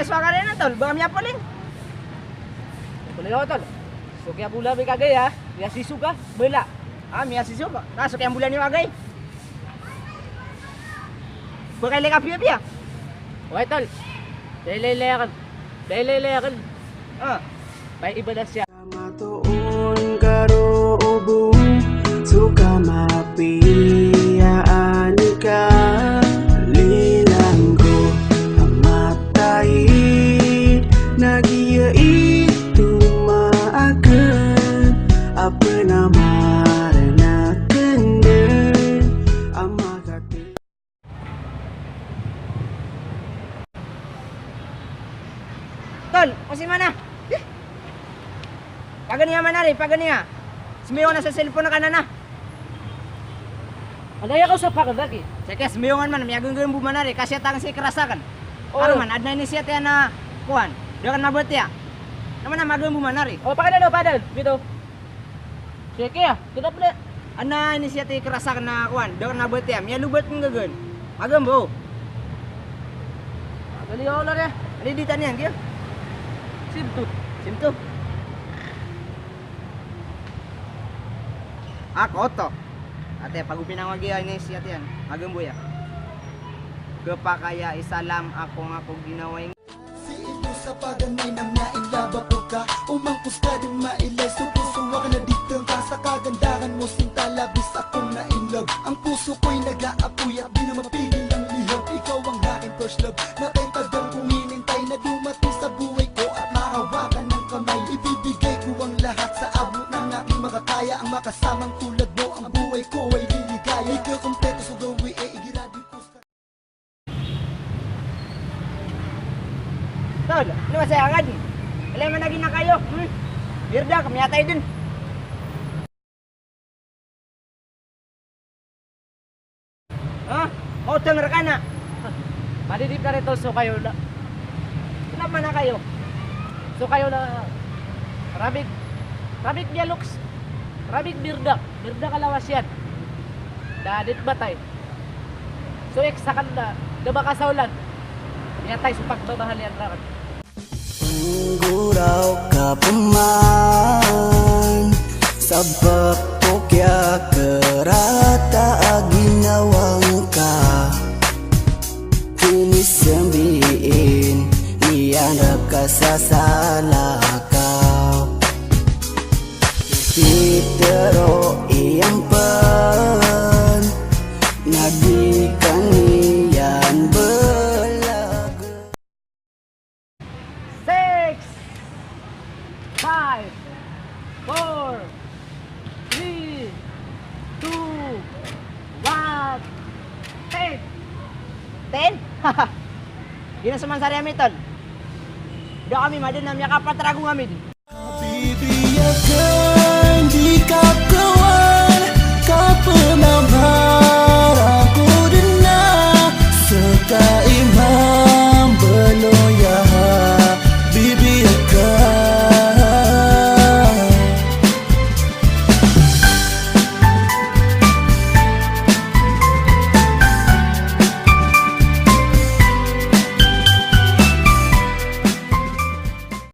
may swaka rin na tol, baka miya paling. Paling ako tol. So kaya pula may kagay ha. Miya sisu ka, bela. Miya sisyo ka, kaso kaya bulan ni wagay. Baka leka piya-piya. Okay tol. Dahil-layakan. May iba na siya. Matuon karo ubong suka mapiyaan ka lilang ko amatay nagyai tumaakan apa nama kende amakati. Tol, kasi mana? Pagani nga manari, pagani nga. Sumiyo na sa cellphone na kanana. Anaya ka sa pakan lagi. Sige, sumiyongan man, miyagang ganun bumanari, kasi atang si kerasakan. Oo. Ano man, adna ini siya tiya na kuhan. Dia kan mabot ya. Naman na magang bumanari. O pakan na padan. Dito. Sige ya. Kita pala. Ana ini siya tiya kerasakan na kuhan. Dia kan mabot ya. Miya lubot ng gagun. Magang bo. Gali ako lang ya. Ano di tanian kaya? Simto. Simto. Ako to. Ate, pag upinangwagihan ni siya tiyan. Magang bo ya. Kapakaya isalam akong ginaway. Si ito sa paganay na nailaba ko ka umangkus ka din mailay so pusuwa ka na dito ka sa kagandahan mo sinta labis akong na-inlove ang puso ko'y nag-aapoy at di na mapigil ang liham ikaw ang aking first love natentagang kuminintay na dumating sa buhay ko at mahawakan ng kamay ibibigay ko ang lahat sa abot ng aking makakaya ang makasamang tulad mo ang buhay ko ay liligaya ikaw kompleto sa gawi igiradi ko sa Tol, ano masayangan? Alay man naging na kayo. Birda, kami atay din. Ha? Otong rakana. Madidip na rin tol. So kayo na. Kenapa na kayo? So kayo na. Rabik niya looks. Rabik birda. Birda kalawas yan. Dadit batay. So eksakan na. Daba kasaulan. Niya tayo sa pagmamahal yan rakan. Guraw ka paman sa pagpukya kerata aginawang ka kinisambiin iyanap ka sa salakaw itero iyang pan nagdikan iyan belag 6 5 4 3 2 1 10 10? Di na samansari kami, Tol. Doon kami, madin na miya kapatrago kami. Bibiyag ka